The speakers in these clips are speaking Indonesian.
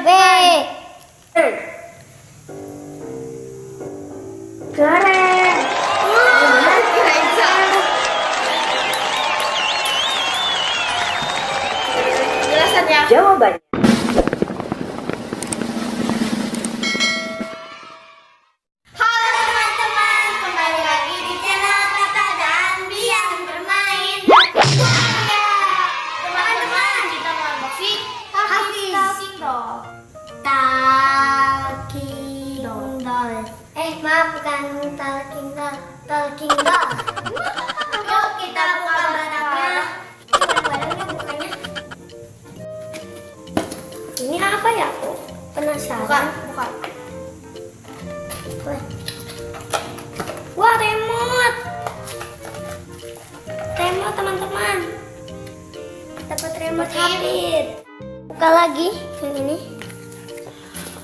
B. Keren. Keren salah. Penjelasannya. Jawabannya. Halo teman-teman, kembali lagi di channel Tata dan Bian bermain. Ya, teman-teman, kita mau unboxing Hafiz Talking Doll. Talking Doll. Maaf, bukan Talking Doll. Talking Doll. Yuk kita buka barangnya. Barangnya bukanya. Ini apa ya? Aku penasaran. Buka. Wah, remote. Remote, teman-teman. Dapat remote Hafiz. Buka lagi yang ini.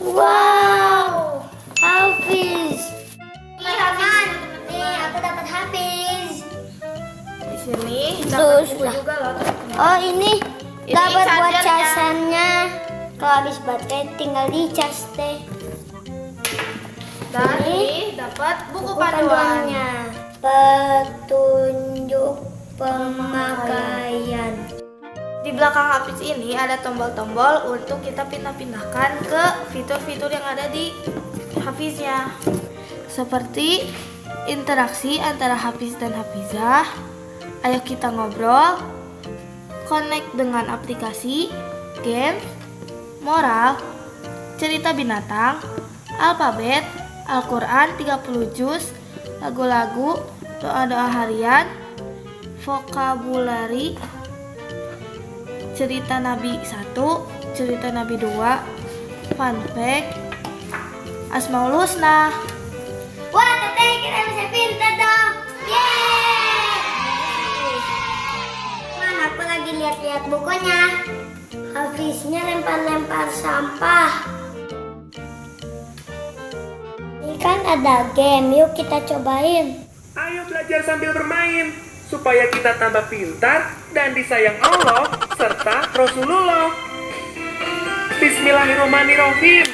Wow, Hafiz. Ini Hafiz. Nih, aku dapat Hafiz. Di sini Terus dapat buku lah. juga loh. Oh, ini Ini dapat buat chargernya. casannya. Kalau habis baterai tinggal dicas deh. Dan Ini ini dapat buku panduan. Panduannya. Petunjuk pemakaian. Di belakang Hafiz ini ada tombol-tombol untuk kita pindah-pindahkan ke fitur-fitur yang ada di Hafiznya. Seperti interaksi antara Hafiz dan Hafizah. Ayo kita ngobrol. Connect dengan aplikasi, game, moral, cerita binatang, alfabet, Al-Quran 30 juz, lagu-lagu, doa-doa harian, vokabulari, cerita Nabi 1, cerita Nabi 2, fun fact, Asmaul Husna. Wah, teteh, kita bisa pintar dong. Yeay! Man, aku lagi lihat-lihat bukunya. Hafiznya lempar-lempar sampah. Ini kan ada game, yuk kita cobain. Ayo belajar sambil bermain, supaya kita tambah pintar dan disayang Allah serta Rasulullah. Bismillahirrahmanirrahim.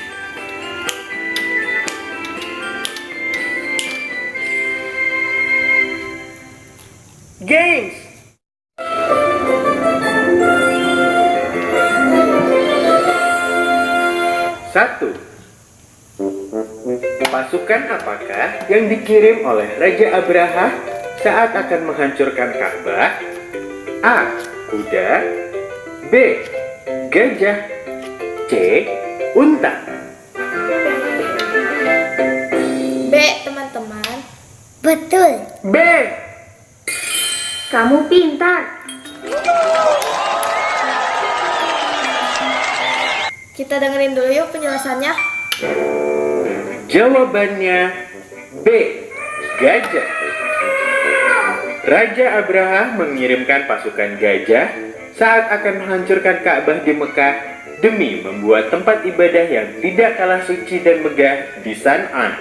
Games. Satu. Pasukan apakah yang dikirim oleh Raja Abraha saat akan menghancurkan Ka'bah? A. Kuda. B. Gajah. C. Unta. B, teman-teman. Betul. B. Kamu pintar. Kita dengerin dulu yuk penjelasannya. Jawabannya B. Gajah. Raja Abraha mengirimkan pasukan gajah saat akan menghancurkan Ka'bah di Mekah demi membuat tempat ibadah yang tidak kalah suci dan megah di San'an.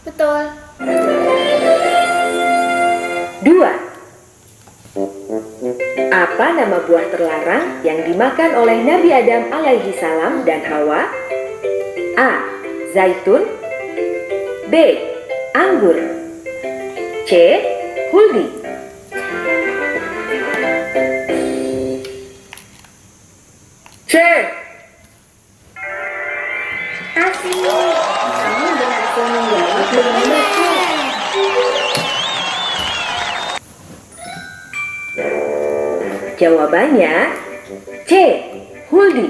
Betul. 2. Apa nama buah terlarang yang dimakan oleh Nabi Adam alaihi salam dan Hawa? A. Zaitun. B. Anggur. C. Huldi. C. Asik. Kamu berhasil menjawab dengan betul. Jawabannya C. Huldi.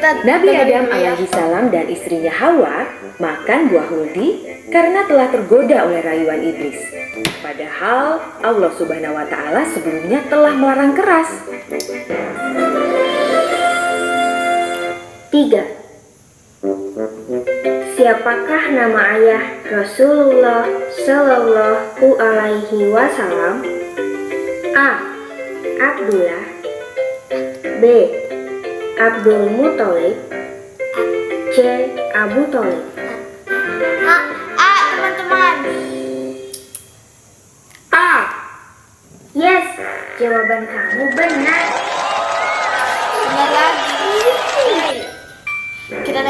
Nabi Adam alaihi salam dan istrinya Hawa makan buah huldi karena telah tergoda oleh rayuan iblis. Padahal Allah Subhanahu wa taala sebelumnya telah melarang keras. 3. Siapakah nama ayah Rasulullah Shallallahu alaihi wasallam? A. Abdullah. B. Abdul Muthalib. C. Abu Thalib. Teman-teman. A. Yes, jawaban kamu benar. Benar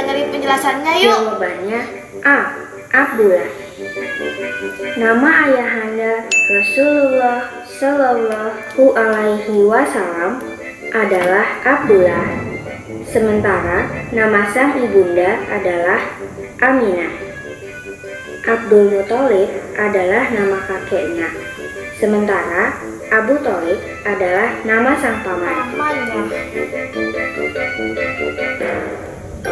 dengerin penjelasannya yuk. Jawabannya A. Abdullah. Nama ayahanda Rasulullah Shallallahu Alaihi Wasallam adalah Abdullah. Sementara nama sang ibunda adalah Aminah. Abdul Muthalib adalah nama kakeknya. Sementara Abu Thalib adalah nama sang paman. Pamannya. 4.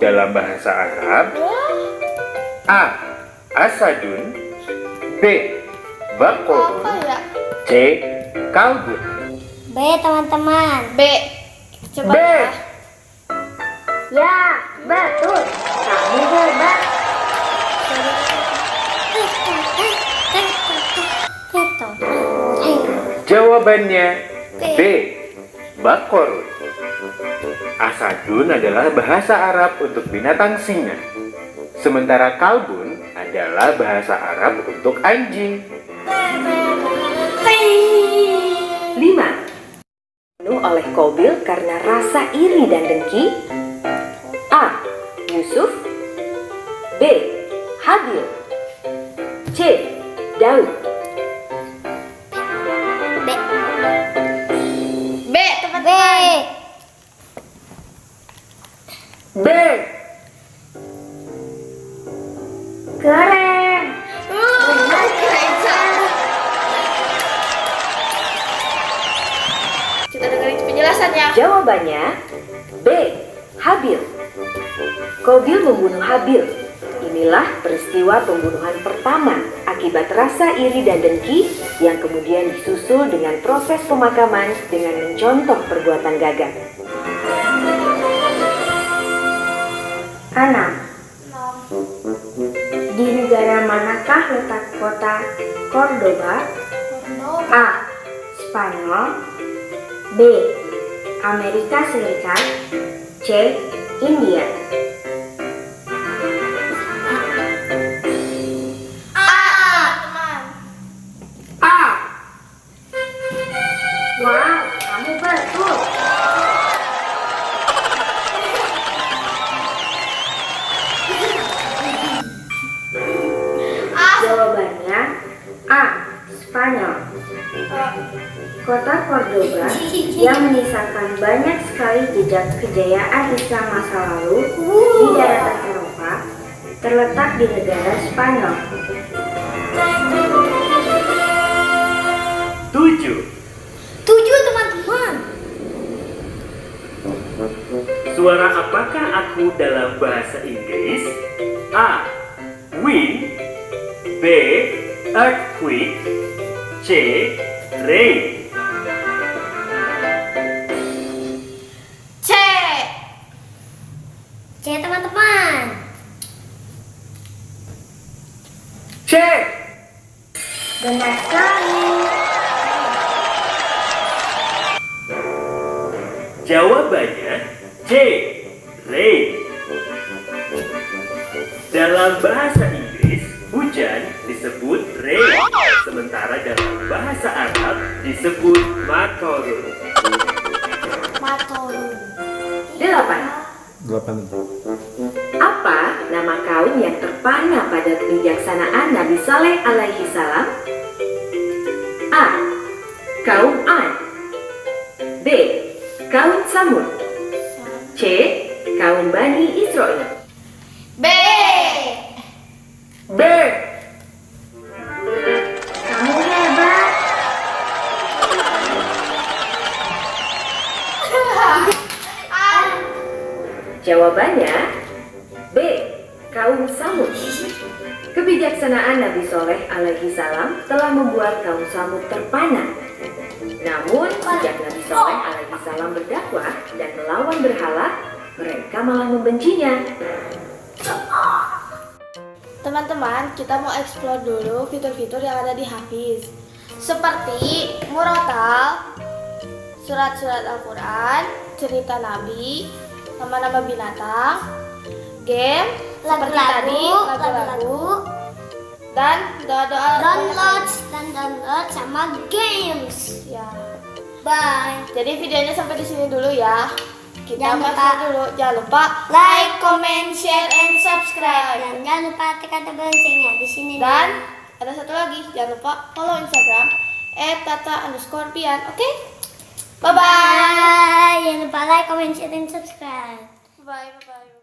Dalam bahasa Arab: A. Asadun, B. Baqarun, Apa ya? C. Kalbun. B teman-teman. B. Coba B. ya. Ya, betul. Kamu hebat. Jawabannya B. Baqarun. Asadun adalah bahasa Arab untuk binatang singa. Sementara kalbun adalah bahasa Arab untuk anjing. 5. Dibunuh oleh Qabil karena rasa iri dan dengki. A. Yusuf, B. Habil, C. Daud. B, teman-teman. B. Keren. Kita dengerin penjelasannya. Jawabannya B. Habil. Qabil membunuh Habil. Inilah peristiwa pembunuhan pertama akibat rasa iri dan dengki yang kemudian disusul dengan proses pemakaman dengan mencontoh perbuatan gagah. 6. Di negara manakah letak kota Cordoba? A. Spanyol, B. Amerika Serikat, C. India. A. Wow, kamu betul. Jawabannya A. Spanyol. Kota Cordoba yang menyisakan banyak sekali jejak kejayaan Islam masa lalu di daratan Eropa terletak di negara Spanyol. 7. 7 teman-teman. Suara apakah aku dalam bahasa Inggris? A. Wind, B. Earthquake, C. Rain. C. C teman-teman. C. Benar sekali. Jawabannya C. Rain. Dalam bahasa Inggris, hujan disebut rain, sementara dalam bahasa Arab disebut matorun. Matorun. 8. Apa nama kaum yang terpana pada kebijaksanaan Nabi Saleh alaihi salam? A. Kaum Ad, B. Kaum Samud, C. Kaum Bani Israel. B. B. Kamu hebat. Jawabannya B. Kaum Samud. Kebijaksanaan Nabi Soleh alaihi salam telah membuat kaum Samud terpana. Namun sejak Nabi Soleh alaihi salam berdakwah dan melawan berhala, mereka malah membencinya. Teman-teman, kita mau explore dulu fitur-fitur yang ada di Hafiz, seperti murotal, surat-surat Al-Quran, cerita Nabi, nama-nama binatang, game, seperti tadi, lagu-lagu, Dan doa-doa download sama games. Ya. Bye. Jadi videonya sampai di sini dulu ya. Kita Jangan lupa. pasang dulu. Jangan lupa like, comment, share, and subscribe. Dan jangan lupa tekan tombol loncengnya di sini. Dan ada satu lagi, jangan lupa follow Instagram @tata_pian. Oke? Bye bye. Bye. Jangan lupa like, comment, share, dan subscribe. Bye bye.